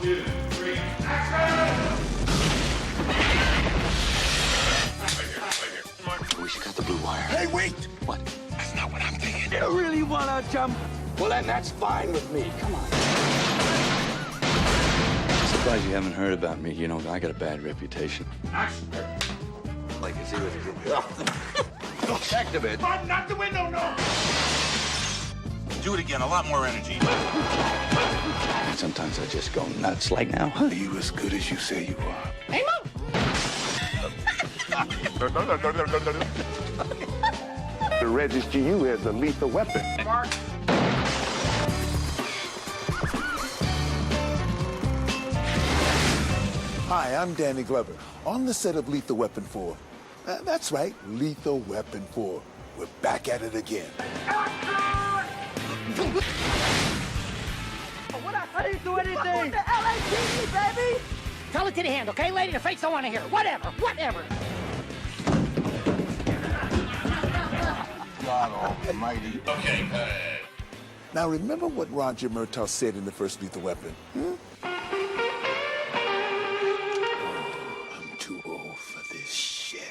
2, 3, action! We should cut the blue wire. Hey, wait! What? That's not what I'm thinking. You really wanna jump? Well, then that's fine with me. Come on. I'm surprised you haven't heard about me. You know, I got a bad reputation. Action! Like, you see what Activate. Not the window, no! Do it again, a lot more energy. Sometimes I just go nuts. Like now. Are you as good as you say you are? Hey, Mom! To register you as a lethal weapon. Mark. Hi, I'm Danny Glover, on the set of Lethal Weapon 4. That's right, Lethal Weapon 4. We're back at it again. I didn't do anything! The LAPD, baby! Tell it to the hand, okay? Lady, the fakes don't want to hear it. Whatever, whatever. God almighty. Okay, Now, remember what Arma Mortal said in the first Lethal Weapon? I'm too old for this shit.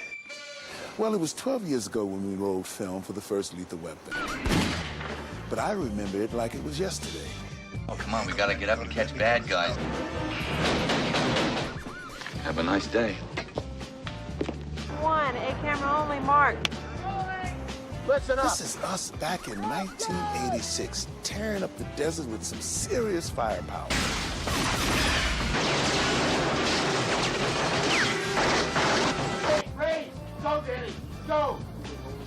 Well, it was 12 years ago when we rolled film for the first Lethal Weapon. But I remember it like it was yesterday. Oh, come on. We gotta get up and catch bad guys. Have a nice day. One, A camera only, Mark. Listen up. This is us back in 1986, tearing up the desert with some serious firepower. Raise! Go, Danny! Go!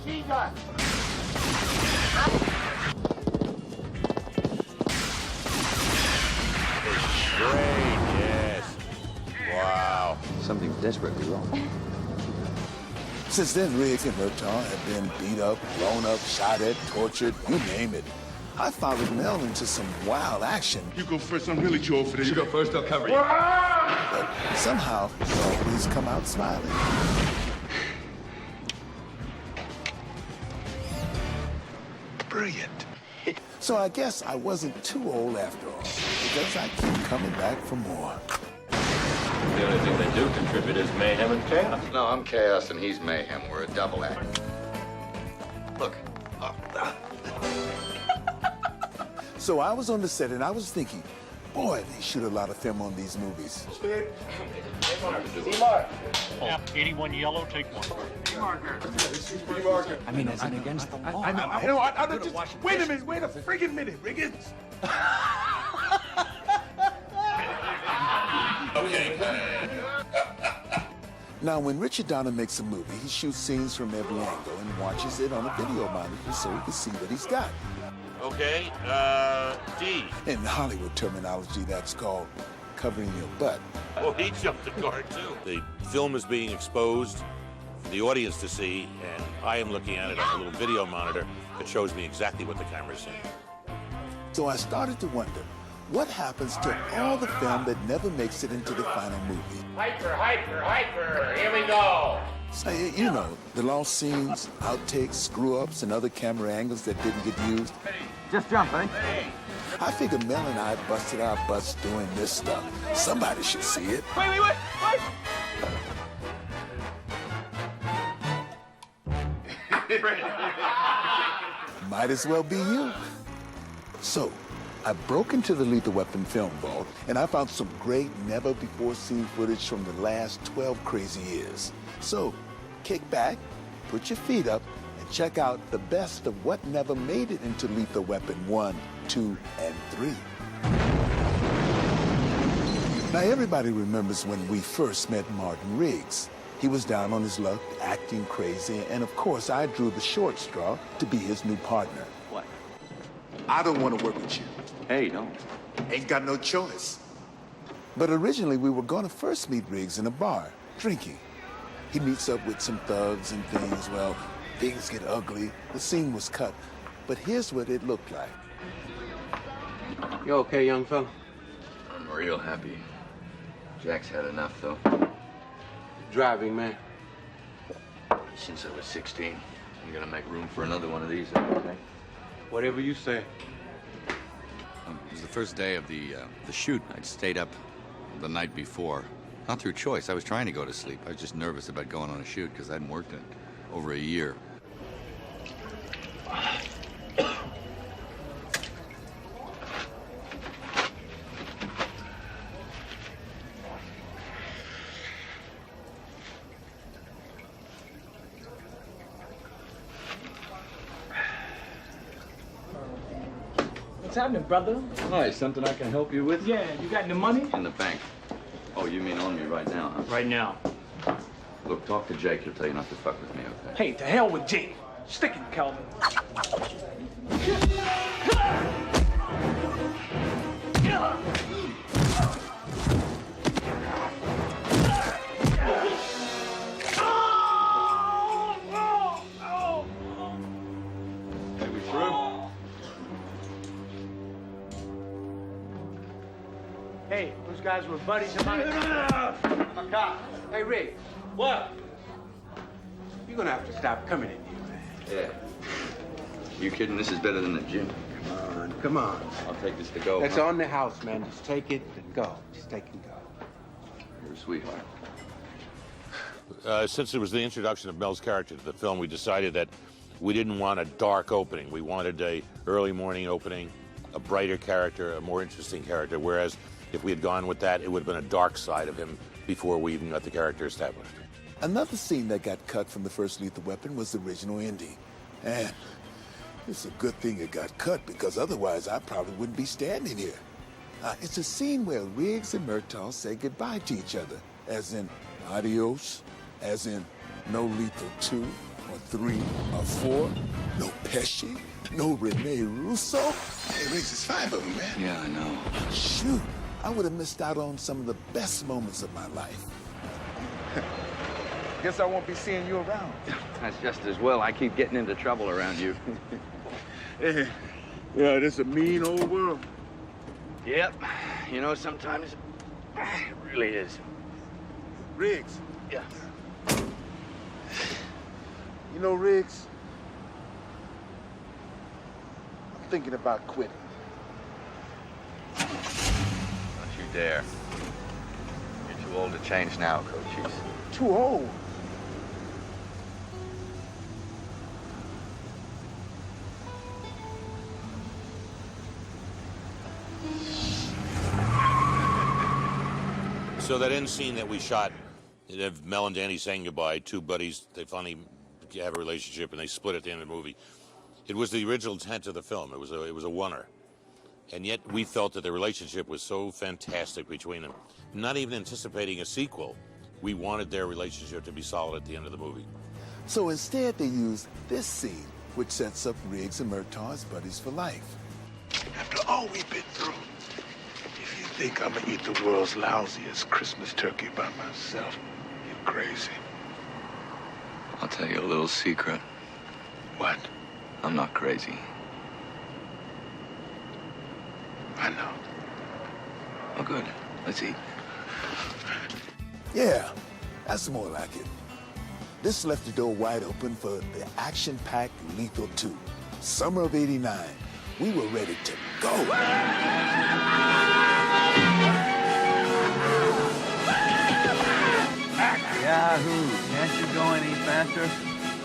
Machine gun! Great, yes. Wow. Something desperately wrong. Since then, Riggs and Murtaugh have been beat up, blown up, shot at, tortured, you name it. I followed Mel into some wild action. You go first. I'm really too old for this. You go first, I'll cover you. But somehow, they always come out smiling. Brilliant. So I guess I wasn't too old after all, because I keep coming back for more. The only thing they do contribute is mayhem and chaos. No, I'm chaos and he's mayhem. We're a double act. Look. So I was on the set and I was thinking, boy, they shoot a lot of film on these movies. Yeah, 81 yellow, take one. I mean, is it against the law? I know. Wait a minute. Wait a friggin' minute, Riggins. Now, when Richard Donner makes a movie, he shoots scenes from every angle and watches it on a video monitor so he can see what he's got. Okay, D. In Hollywood terminology, that's called covering your butt. Oh, he jumped the guard, too. The film is being exposed for the audience to see, and I am looking at it on a little video monitor that shows me exactly what the camera's seeing. So I started to wonder, what happens to all the film that never makes it into the final movie? Hyper, here we go. So, you know, the lost scenes, outtakes, screw-ups, and other camera angles that didn't get used. Just jump, eh? I figured Mel and I busted our butts doing this stuff. Somebody should see it. Wait! Might as well be you. So, I broke into the Lethal Weapon film vault, and I found some great, never-before-seen footage from the last 12 crazy years. So, kick back, put your feet up, and check out the best of what never made it into Lethal Weapon 1, 2, and 3. Now, everybody remembers when we first met Martin Riggs. He was down on his luck, acting crazy, and of course, I drew the short straw to be his new partner. What? I don't want to work with you. Hey, don't. Ain't got no choice. But originally, we were going to first meet Riggs in a bar, drinking. He meets up with some thugs and things. Well, things get ugly. The scene was cut. But here's what it looked like. You okay, young fella? I'm real happy. Jack's had enough, though. Driving, man. Since I was 16, I'm gonna make room for another one of these, okay? Whatever you say. It was the first day of the shoot. I'd stayed up the night before. Not through choice. I was trying to go to sleep. I was just nervous about going on a shoot because I hadn't worked in over a year. What's happening, brother? Hi, something I can help you with? Yeah, you got any money? In the bank. Oh, you mean on me right now, huh? Right now. Look, talk to Jake. He'll tell you not to fuck with me, okay? Hey, to hell with Jake. Stick it, Calvin. Hey, we through? Hey, those guys were buddies of mine. I'm a cop. Hey, Rick. What? You're gonna have to stop coming in here, man. Yeah. You kidding? This is better than the gym. Come on. I'll take this to go. That's huh? on the house, man. Just take it and go. Just take and go. You're a sweetheart. Since it was the introduction of Mel's character to the film, we decided that we didn't want a dark opening. We wanted a early morning opening, a brighter character, a more interesting character, whereas if we had gone with that, it would have been a dark side of him before we even got the character established. Another scene that got cut from the first Lethal Weapon was the original ending. And it's a good thing it got cut because otherwise I probably wouldn't be standing here. It's a scene where Riggs and Murtaugh say goodbye to each other, as in adios, as in no Lethal 2 or 3 or 4, no Pesci, no Rene Russo. Hey, Riggs, it's 5 of them, man. Yeah, I know. Shoot, I would have missed out on some of the best moments of my life. Guess I won't be seeing you around. That's just as well. I keep getting into trouble around you. Yeah, this is a mean old world. Yep. You know, sometimes it really is. Riggs, Yeah. you know, Riggs, I'm thinking about quitting. Don't you dare. You're too old to change now, Cochise. Too old. So that end scene that we shot, of Mel and Danny saying goodbye, two buddies, they finally have a relationship and they split at the end of the movie. It was the original intent of the film. It was a oneer. And yet we felt that the relationship was so fantastic between them. Not even anticipating a sequel, we wanted their relationship to be solid at the end of the movie. So instead they used this scene, which sets up Riggs and Murtaugh as buddies for life. After all we've been through, if you think I'm gonna eat the world's lousiest Christmas turkey by myself, you're crazy. I'll tell you a little secret. What? I'm not crazy. I know. Oh, good. Let's eat. Yeah, that's more like it. This left the door wide open for the action-packed Lethal 2. Summer of '89. We were ready to go. Yahoo! Can't you go any faster?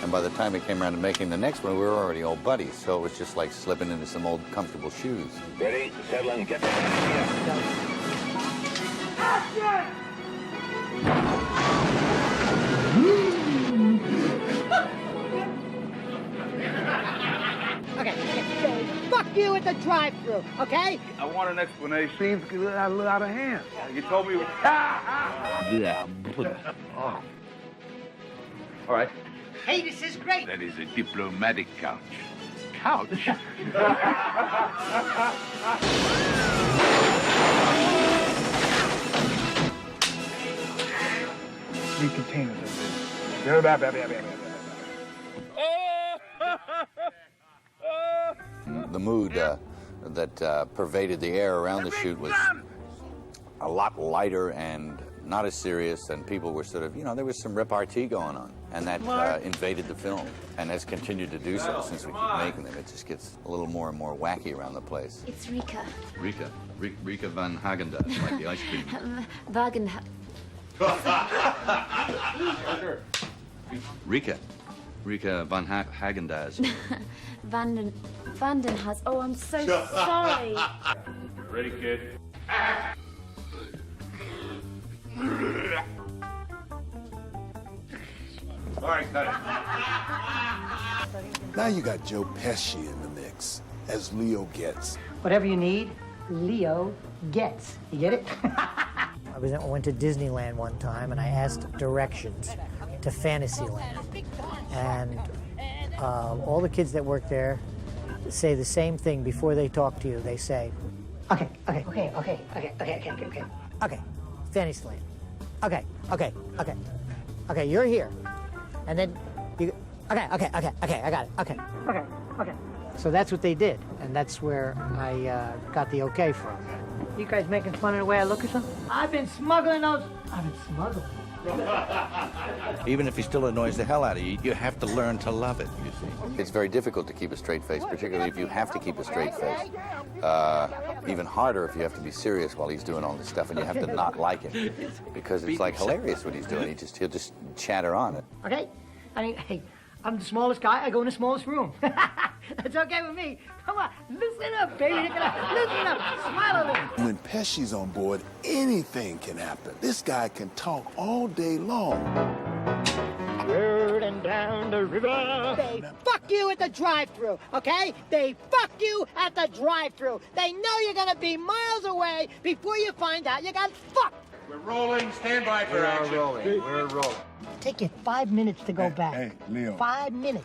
And by the time we came around to making the next one, we were already old buddies, so it was just like slipping into some old comfortable shoes. Ready, settle, and get Okay, fuck you at the drive-thru, okay? I want an explanation. Seems a little out of hand. You told me it was... Yeah. Oh. All right. Hey, this is great. That is a diplomatic couch. Couch? Three containers of this. The mood that pervaded the air around the shoot was a lot lighter and not as serious, and people were sort of, you know, there was some repartee going on, and that invaded the film, and has continued to do so since we keep making them. It just gets a little more and more wacky around the place. It's Rika. Rika van Hagendas, like the ice cream. Wagen. Rika van Hagendas. Vandenhas. Oh, I'm so sorry. Ready, kid? All right, cut it. Now you got Joe Pesci in the mix as Leo Getz. Whatever you need, Leo gets. You get it? I went to Disneyland one time and I asked directions to Fantasyland. And all the kids that work there say the same thing before they talk to you. They say, okay, Fantasyland. Okay, you're here. And then you, okay, I got it, okay. So that's what they did, and that's where I got the okay from. You guys making fun of the way I look or something? I've been smuggling those. Even if he still annoys the hell out of you, you have to learn to love it, you see. It's very difficult to keep a straight face, particularly if you have to keep a straight face. Even harder if you have to be serious while he's doing all this stuff and you have to not like him. Because it's like hilarious what he's doing. He'll just chatter on it. Okay? I mean, hey, I'm the smallest guy. I go in the smallest room. That's okay with me. Come on, listen up, baby. Listen up. Smile a little. When Pesci's on board, anything can happen. This guy can talk all day long. Rolling down the river. They fuck you at the drive-thru, okay? They fuck you at the drive-thru. They know you're gonna be miles away before you find out you got fucked. We're rolling. Stand by for action. We're rolling. Take you 5 minutes to go back. Hey, Leo. 5 minutes.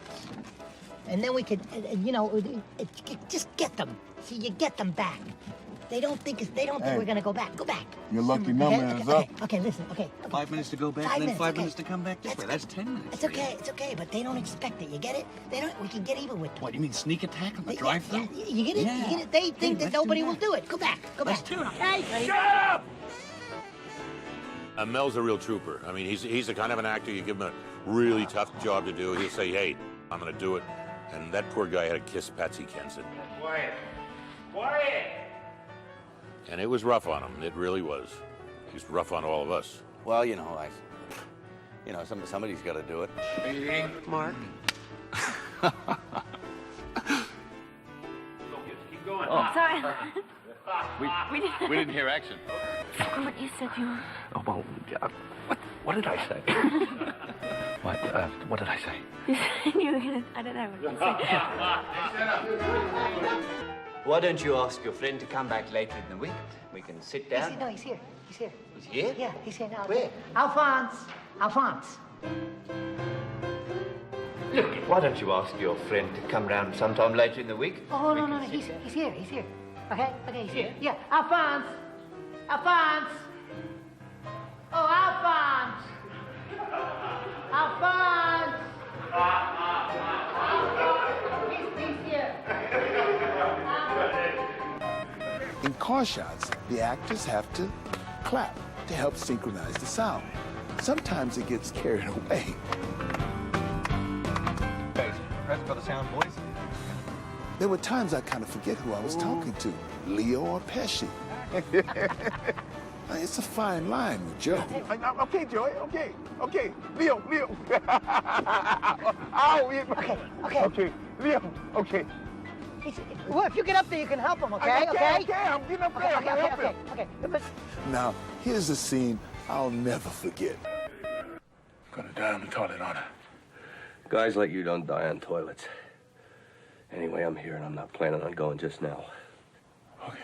And then we could, just get them. See, you get them back. They don't think we're gonna go back. Go back. Your lucky number is up. Okay, listen, okay. 5 minutes to go back, and then 5 minutes to come back this way. That's 10 minutes. It's okay, but they don't expect it. You get it? We can get even with them. What, you mean sneak attack on the drive-thru? Yeah, you get it? Yeah. You get it? They think that nobody will do it. Go back. Let's do it. Hey, Shut up! Mel's a real trooper. I mean, he's the kind of an actor, you give him a really tough job to do, he'll say, hey, I'm gonna do it. And that poor guy had to kiss Patsy Kensit. Quiet. And it was rough on him, it really was. He was rough on all of us. Well, somebody's got to do it. Mark. Keep going. Sorry. We didn't hear action. What you said you were... Oh, well, what did I say? What did I say? You said you were gonna... I don't know what you said. Why don't you ask your friend to come back later in the week? We can sit down. He's here. He's here? Yeah, he's here now. Where? Alphonse. Look, why don't you ask your friend to come round sometime later in the week? Oh, no, he's here. Okay, he's here. Yeah, Alphonse. Oh, Alphonse. He's here. In car shots, the actors have to clap to help synchronize the sound. Sometimes it gets carried away. Press for the sound, boys. There were times I kind of forget who I was talking to, Leo or Pesci. It's a fine line with Joe. Okay, Joey, okay. Leo. Ow! Okay, Leo, okay. Well, if you get up there, you can help him, okay? Okay, I'm getting up there. I'm gonna help him. Okay. But... Now, here's a scene I'll never forget. Gonna die on the toilet, aren't I? Guys like you don't die on toilets. Anyway, I'm here and I'm not planning on going just now. Okay.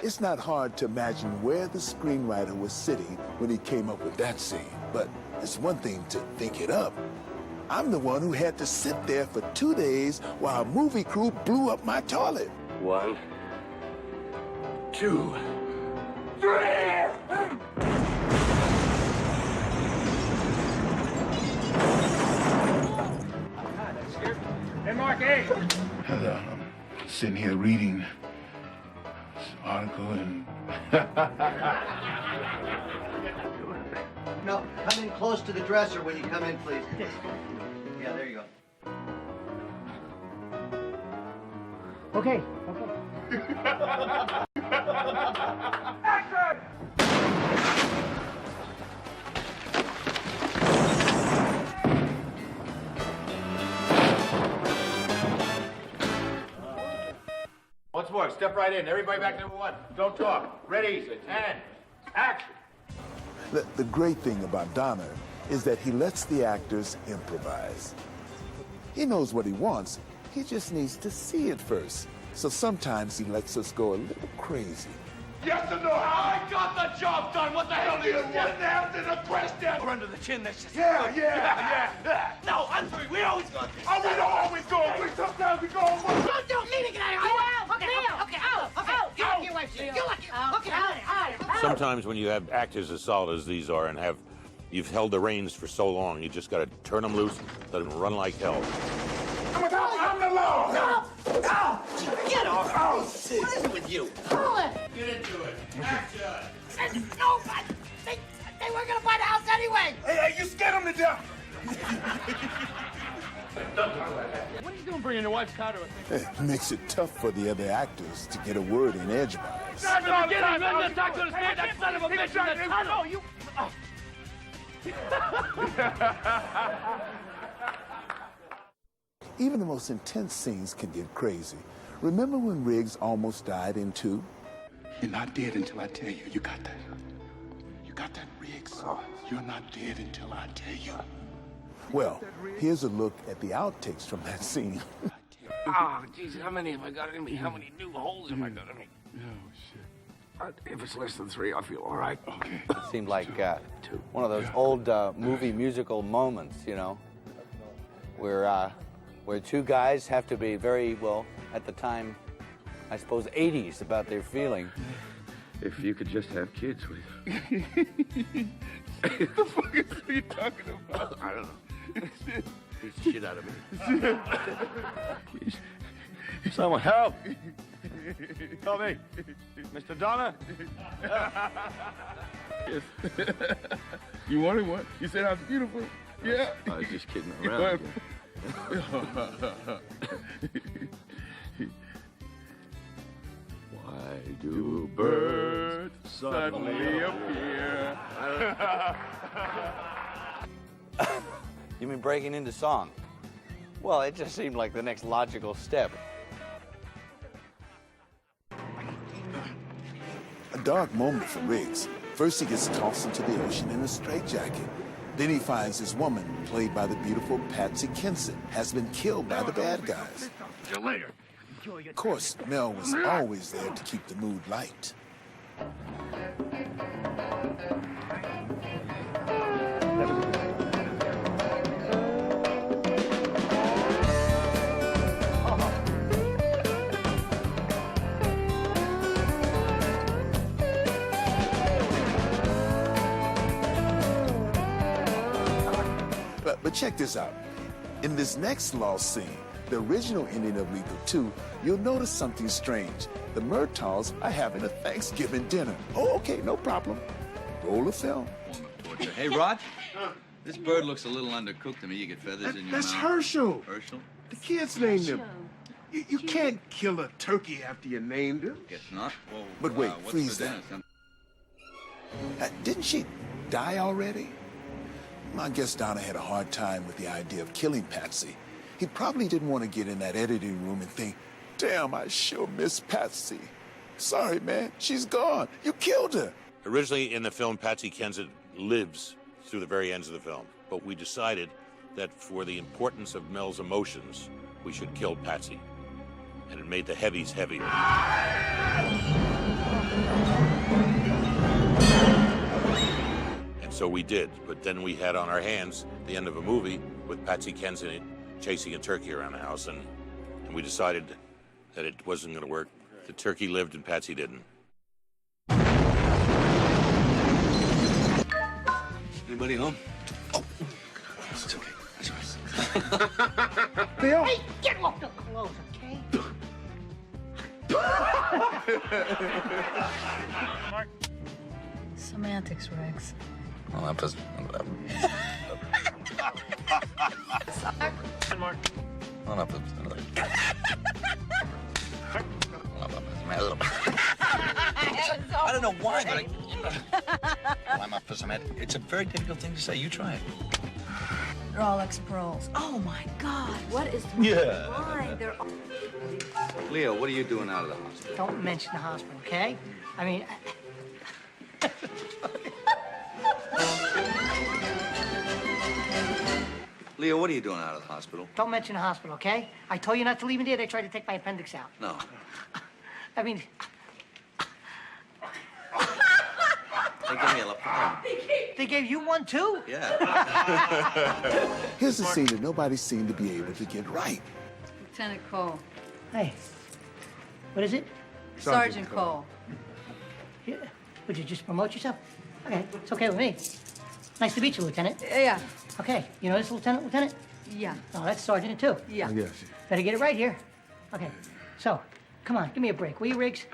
It's not hard to imagine where the screenwriter was sitting when he came up with that scene, but it's one thing to think it up. I'm the one who had to sit there for 2 days while a movie crew blew up my toilet. 1, 2, 3! Hey, Mark, hey! I'm sitting here reading Uncle and... No, come in close to the dresser when you come in, please. Yeah, there you go. Okay. Once more, step right in. Everybody back to number one. Don't talk. Ready, and action. The great thing about Donner is that he lets the actors improvise. He knows what he wants. He just needs to see it first. So sometimes he lets us go a little crazy. Yes or no? I got the job done. What the hell do you want? Answer the question. Or under the chin, that's just... Yeah. No, I'm sorry, we always go. Oh, we don't always go. We sometimes we go on one. Don't need to get out. Okay. Sometimes when you have actors as solid as these are and you've held the reins for so long, you just got to turn them loose, let them run like hell. I'm the law. No. Get off. What is it with you? Pull it. Get into it. Action. No, but they were going to buy the house anyway. Hey, you scared them to death. What are you doing bringing your wife's car to a thing? It makes it tough for the other actors to get a word in edgewise. From the beginning, let's talk to that son of a bitch in the tunnel. You... Even the most intense scenes can get crazy. Remember when Riggs almost died in 2? You're not dead until I tell you. You got that? You got that, Riggs? You're not dead until I tell you. Well, here's a look at the outtakes from that scene. Oh, Jesus, how many have I got in me? How many new holes have I got in me? Oh, shit. If it's less than 3, I feel all right. Okay. It seemed like one of those old movie musical moments, you know, where two guys have to be very, well, at the time, I suppose, 80s about their feeling. If you could just have kids with you. The fuck is you talking about? I don't know. Beat the shit out of me. Someone help! Help me! Mr. Donner? Yes. You wanted one? You said I was beautiful? Yeah. I was just kidding around. Why do birds suddenly appear? You mean breaking into song? Well, it just seemed like the next logical step. A dark moment for Riggs. First, he gets tossed into the ocean in a straitjacket. Then he finds his woman, played by the beautiful Patsy Kensit, has been killed by the bad guys. See you later. Of course, Mel was always there to keep the mood light. But check this out. In this next lost scene, the original ending of Lethal 2, you'll notice something strange. The Murtaughs are having a Thanksgiving dinner. Oh, okay, no problem. Roll the film. Hey, Rod, this bird looks a little undercooked to me. You get feathers in your That's mouth. Herschel. Herschel? The kids named him. You can't kill a turkey after you named him. Guess not. Well, But wait, what's freeze for that. dinner? Didn't she die already? I guess Donna had a hard time with the idea of killing Patsy. He probably didn't want to get in that editing room and think, damn, I sure miss Patsy. Sorry, man, she's gone. You killed her. Originally in the film, Patsy Kensit lives through the very ends of the film. But we decided that for the importance of Mel's emotions, we should kill Patsy. And it made the heavies heavier. And so we did. But then we had on our hands the end of a movie with Patsy Kensit chasing a turkey around the house. And we decided that it wasn't going to work. The turkey lived and Patsy didn't. Anybody home? Oh, it's okay. That's all right. Hey, get off the clothes, okay? Semantics, Rex. Well, that was... Mark. Well, that was... I don't know why, but I'm up for some. It's a very difficult thing to say. You try it. They're all ex-paroles. Oh my God! What is the line? They're all... Leo, what are you doing out of the hospital? Don't mention the hospital, okay? I mean... Leo, what are you doing out of the hospital? Don't mention the hospital, okay? I told you not to leave me there. They tried to take my appendix out. No. I mean... They gave me a lapel. They gave you one, too? Yeah. Here's a scene that nobody seemed to be able to get right. Lieutenant Cole. Hey, what is it? Sergeant Cole. Yeah. Would you just promote yourself? Okay, it's okay with me. Nice to meet you, Lieutenant. Yeah. Okay, you know this Lieutenant? Yeah. Oh, that's Sergeant, too. Yeah. Yes. Better get it right here. Okay, so, come on, give me a break, will you, Riggs?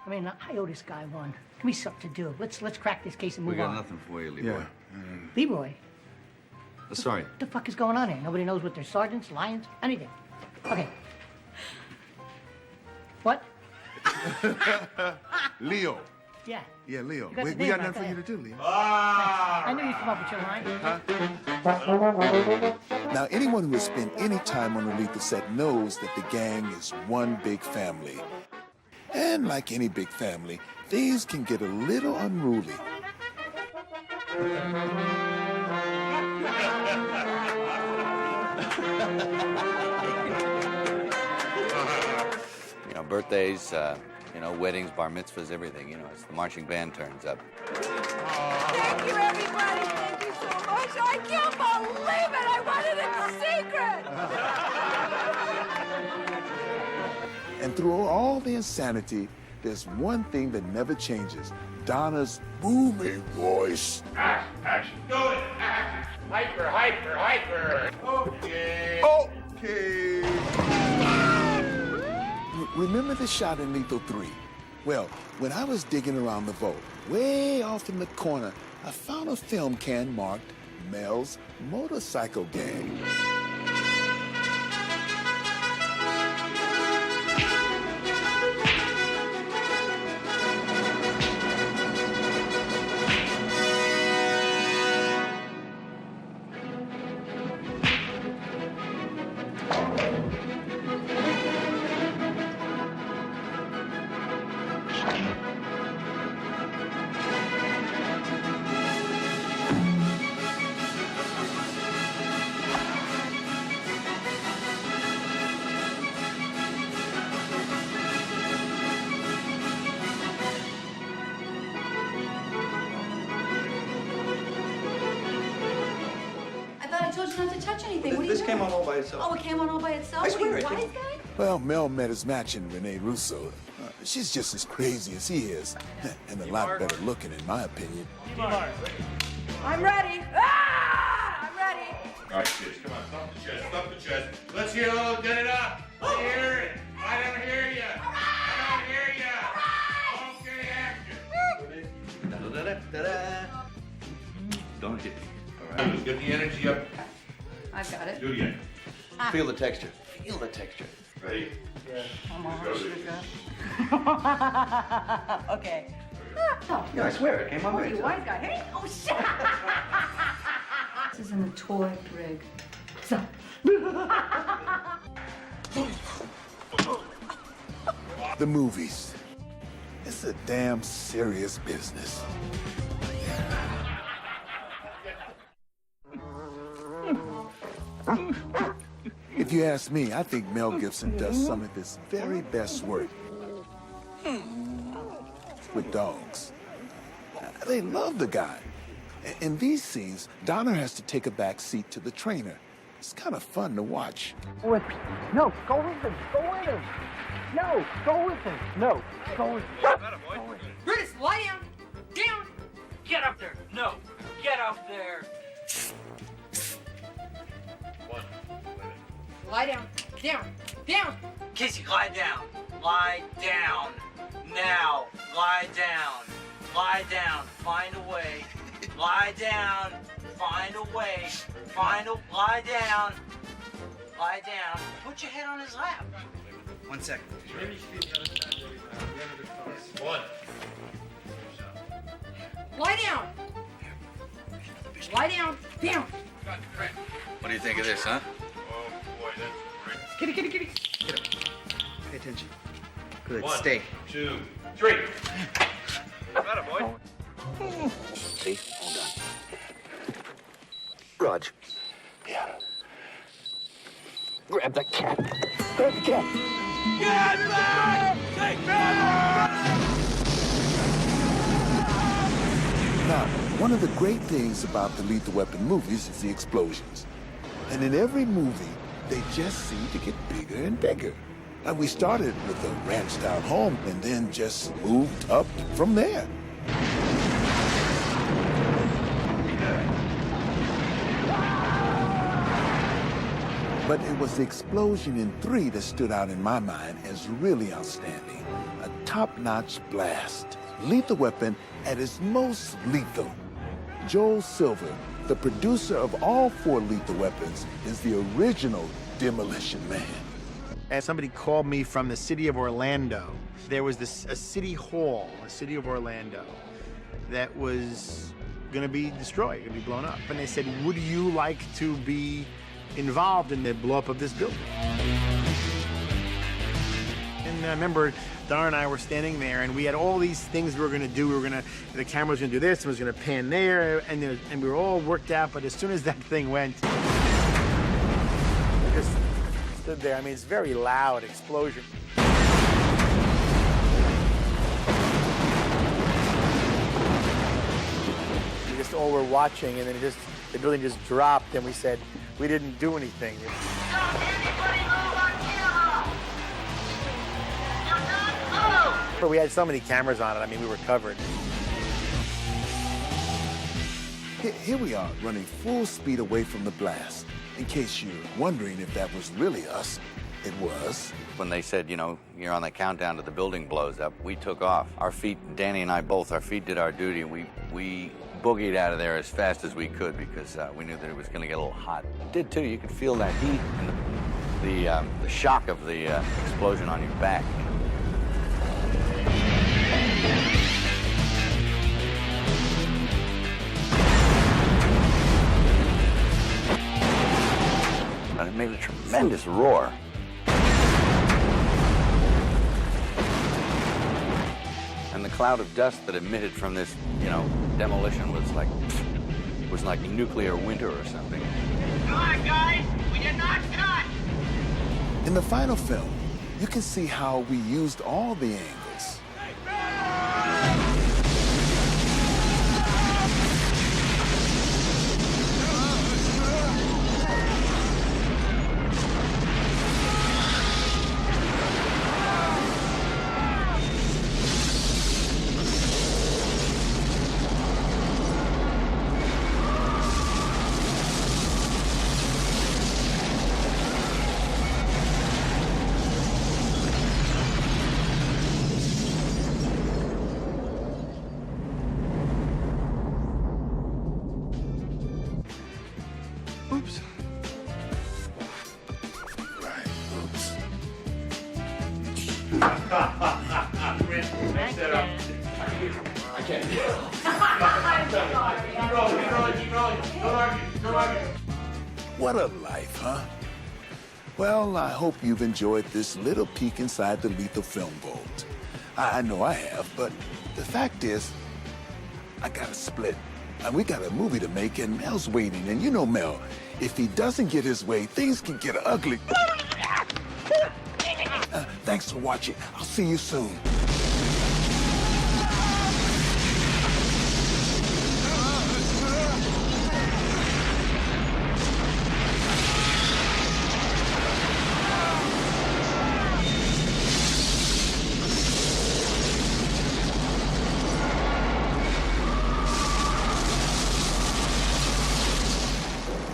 I mean, I owe this guy one. Give me something to do. Let's crack this case and move We got on. nothing for you, Leroy. Leroy? Sorry. What the fuck is going on here? Nobody knows what they're sergeants, lions, anything. Okay. What? Leo. Yeah. Yeah, Leo. You got We the name got right, nothing for go you to do, Leo. I knew you'd come up with your line. Now, anyone who has spent any time on the lethal set knows that the gang is one big family. And like any big family, things can get a little unruly. You know, birthdays, you know, weddings, bar mitzvahs, everything. You know, as the marching band turns up. Thank you, everybody. Thank you so much. I can't believe it. I wanted it secret. And through all the insanity, there's one thing that never changes. Donna's booming voice. Action. Do it. Action. Hyper, hyper, hyper. Okay. Okay. Remember the shot in Lethal 3? Well, when I was digging around the vault, way off in the corner, I found a film can marked Mel's Motorcycle Gang. I told you not to touch anything. What are you This doing? came on all by itself. Oh, it came on all by itself? I swear What are it you, came- wise guy? Well, Mel met his match in Renee Russo. She's just as crazy as he is, and a lot better looking, in my opinion. I'm ready. Ah! I'm ready. All right, kids, come on, stump the chest, stump the chest. Let's hear a little get it up. Let me hear it. I don't hear you. I don't hear you. Okay, action. Don't hit. All right, get the energy up. I've got it. Do it again. Feel the texture. Feel the texture. Ready? Come on, Go. sugar. Okay. Yeah, I swear it came on Oh, by you itself. wise guy. Hey, oh, shit. This is in the toy rig. The movies. It's a damn serious business. If you ask me, I think Mel Gibson does some of his very best work with dogs. They love the guy. In these scenes, Donner has to take a back seat to the trainer. It's kind of fun to watch. No, go with him. Go with him. No, go with him. No, go with him. Brutus, lie down. Down. Get up there. No. Get up there. Lie down. Down. Down. Casey, lie down. Lie down. Now. Lie down. Lie down. Find a way. Lie down. Find a way. Lie down. Lie down. Put your head on his lap. 1 second. One. Lie down. Lie down. Down. What do you think of this, huh? Oh boy, that's great. Kitty, kitty, kitty. Get up. Pay attention. Good. 1, Stay. 2, 3. Got it, boy. See? Hold on. Raj. Yeah. Grab that cat. Grab the cat. Get back! Take back! Now, one of the great things about the Lethal Weapon movies is the explosions. And in every movie, they just seem to get bigger and bigger. And we started with a ranch-style home and then just moved up from there. But it was the explosion in 3 that stood out in my mind as really outstanding. A top-notch blast. Lethal Weapon at its most lethal. Joel Silver, the producer of all 4 Lethal Weapons, is the original Demolition Man. And somebody called me from the city of Orlando. There was a city hall, a city of Orlando, that was gonna be destroyed, gonna be blown up. And they said, would you like to be involved in the blow up of this building? And I remember Dar and I were standing there, and we had all these things we were gonna do. The camera was gonna do this, and was gonna pan there, and we were all worked out. But as soon as that thing went, we just stood there. I mean, it's very loud explosion. We just all were watching, and then the building just dropped, and we said we didn't do anything. But we had so many cameras on it. I mean, we were covered. Here we are, running full speed away from the blast. In case you're wondering if that was really us, it was. When they said, you know, you're on the countdown to the building blows up, we took off. Our feet, Danny and I both, our feet did our duty. We boogied out of there as fast as we could because we knew that it was going to get a little hot. It did too. You could feel that heat and the shock of the explosion on your back. And it made a tremendous roar. And the cloud of dust that emitted from this, you know, demolition was like nuclear winter or something. Come on, guys! We did not cut! In the final film, you can see how we used all the angles. Oops. Right, oops. Mix that up. I can't. Keep rolling. Don't argue. What a life, huh? Well, I hope you've enjoyed this little peek inside the Lethal Film Vault. I know I have, but the fact is, I gotta split. And we got a movie to make, and Mel's waiting. And you know Mel, if he doesn't get his way, things can get ugly. Thanks for watching. I'll see you soon.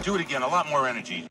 Do it again, a lot more energy.